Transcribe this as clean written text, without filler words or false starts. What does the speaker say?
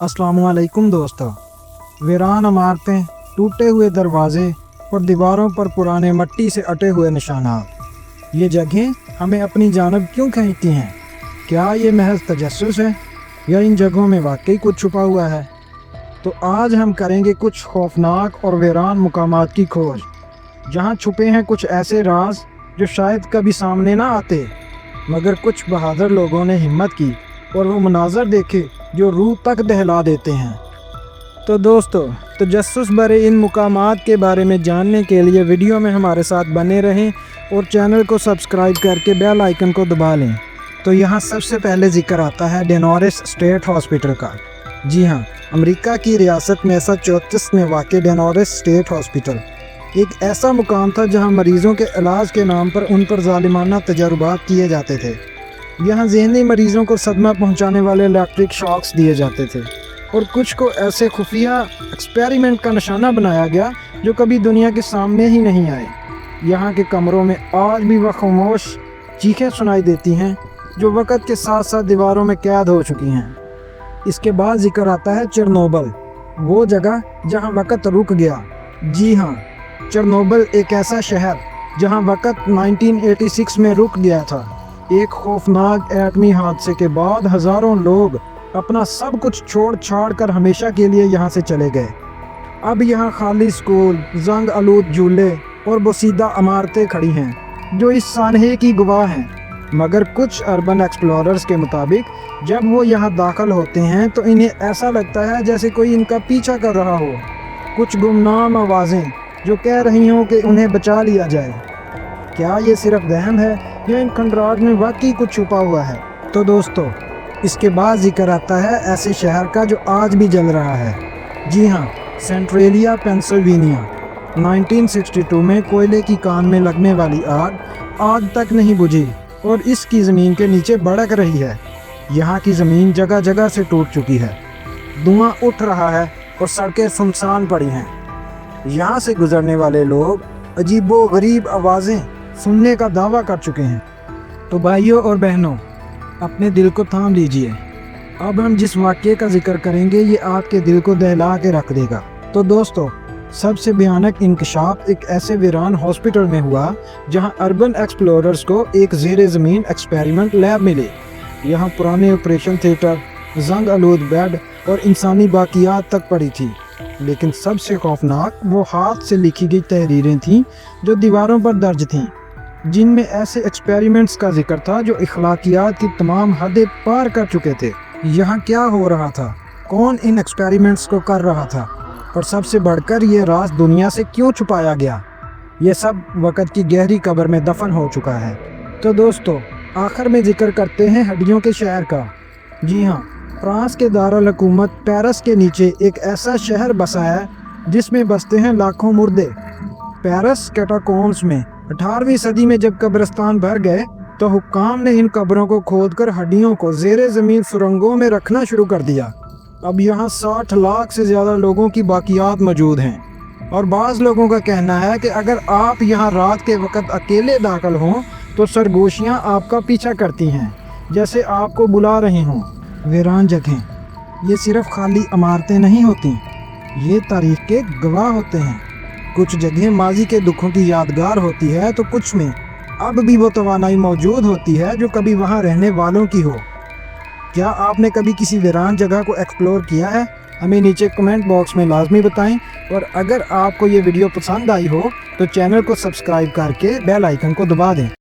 अस्सलाम वालेकुम दोस्तों। वीरान इमारतें, टूटे हुए दरवाजे और दीवारों पर पुराने मिट्टी से अटे हुए निशानात, ये जगहें हमें अपनी जानब क्यों खींचती हैं? क्या ये महज तजस्सुस है या इन जगहों में वाकई कुछ छुपा हुआ है? तो आज हम करेंगे कुछ खौफनाक और वीरान मुकामात की खोज, जहाँ छुपे हैं कुछ ऐसे राज जो शायद कभी सामने ना आते, मगर कुछ बहादुर लोगों ने हिम्मत की और वो मनाज़र देखे जो रूह तक दहला देते हैं। तो दोस्तों, तजस्सुस भरे इन मुकामात के बारे में जानने के लिए वीडियो में हमारे साथ बने रहें और चैनल को सब्सक्राइब करके बेल आइकन को दबा लें। तो यहाँ सबसे पहले जिक्र आता है डेनोरिस स्टेट हॉस्पिटल का। जी हाँ, अमेरिका की रियासत मैसाचुसेट्स में वाक़ डेनोरिस स्टेट हॉस्पिटल एक ऐसा मुकाम था जहाँ मरीज़ों के इलाज के नाम पर उन पर ज़ालिमाना तजर्बात किए जाते थे। यहाँ ज़हनी मरीज़ों को सदमा पहुँचाने वाले इलेक्ट्रिक शॉक्स दिए जाते थे और कुछ को ऐसे खुफिया एक्सपेरिमेंट का निशाना बनाया गया जो कभी दुनिया के सामने ही नहीं आए। यहाँ के कमरों में आज भी वह खामोश चीखें सुनाई देती हैं जो वक़्त के साथ साथ दीवारों में कैद हो चुकी हैं। इसके बाद जिक्र आता है चेरनोबिल, वो जगह जहाँ वक़्त रुक गया। जी हाँ, चेरनोबिल एक ऐसा शहर जहाँ वक़्त 1986 में रुक गया था। एक खौफनाक एटमी हादसे के बाद हज़ारों लोग अपना सब कुछ छोड़ छाड़ कर हमेशा के लिए यहाँ से चले गए। अब यहाँ खाली स्कूल, जंग आलूद झूले और बोसीदा इमारतें खड़ी हैं जो इस सानहे की गवाह हैं। मगर कुछ अर्बन एक्सप्लोरर्स के मुताबिक जब वो यहाँ दाखिल होते हैं तो इन्हें ऐसा लगता है जैसे कोई इनका पीछा कर रहा हो। कुछ गुमनाम आवाज़ें जो कह रही हों कि उन्हें बचा लिया जाए। क्या ये सिर्फ वहम है या इन खंडरात में वाकई कुछ छुपा हुआ है? तो दोस्तों, इसके बाद जिक्र आता है ऐसे शहर का जो आज भी जल रहा है। जी हाँ, सेंट्रेलिया पेंसिल्वेनिया। 1962 में कोयले की कान में लगने वाली आग आज तक नहीं बुझी और इसकी ज़मीन के नीचे भड़क रही है। यहाँ की ज़मीन जगह जगह से टूट चुकी है, धुआं उठ रहा है और सड़कें सुनसान पड़ी हैं। यहाँ से गुजरने वाले लोग अजीबो गरीब आवाज़ें सुनने का दावा कर चुके हैं। तो भाइयों और बहनों, अपने दिल को थाम लीजिए। अब हम जिस वाक़ये का जिक्र करेंगे ये आपके दिल को दहला के रख देगा। तो दोस्तों, सबसे भयानक इंकशाफ एक ऐसे वीरान हॉस्पिटल में हुआ जहां अर्बन एक्सप्लोरर्स को एक ज़ेरे ज़मीन एक्सपेरिमेंट लैब मिले। यहां पुराने ऑपरेशन थिएटर, जंग आलूद बेड और इंसानी बाकियात तक पड़ी थी। लेकिन सबसे खौफनाक वो हाथ से लिखी गई तहरीरें थीं जो दीवारों पर दर्ज थीं, जिनमें ऐसे एक्सपेरिमेंट्स का जिक्र था जो इखलाकियात की तमाम हदें पार कर चुके थे। यहाँ क्या हो रहा था, कौन इन एक्सपेरिमेंट्स को कर रहा था और सबसे बढ़कर ये राज दुनिया से क्यों छुपाया गया, ये सब वक़्त की गहरी कब्र में दफन हो चुका है। तो दोस्तों, आखिर में जिक्र करते हैं हड्डियों के शहर का। जी हाँ, फ्रांस के दारुल हुकूमत पेरिस के नीचे एक ऐसा शहर बसा है जिसमें बसते हैं लाखों मुर्दे। पेरिस कैटाकोम्स में 18वीं सदी में जब कब्रिस्तान भर गए तो हुक्काम ने इन कब्रों को खोदकर हड्डियों को ज़ेरे ज़मीन सुरंगों में रखना शुरू कर दिया। अब यहाँ 60 लाख से ज़्यादा लोगों की बाकियात मौजूद हैं और बाज़ लोगों का कहना है कि अगर आप यहाँ रात के वक़्त अकेले दाखिल हों तो सरगोशियाँ आपका पीछा करती हैं, जैसे आपको बुला रही हों। वीरान जगहें ये सिर्फ खाली इमारतें नहीं होती, ये तारीख़ के गवाह होते हैं। कुछ जगहें माजी के दुखों की यादगार होती है तो कुछ में अब भी वो तवानाई मौजूद होती है जो कभी वहाँ रहने वालों की हो। क्या आपने कभी किसी वीरान जगह को एक्सप्लोर किया है? हमें नीचे कमेंट बॉक्स में लाजमी बताएं और अगर आपको ये वीडियो पसंद आई हो तो चैनल को सब्सक्राइब करके बेल आइकन को दबा दें।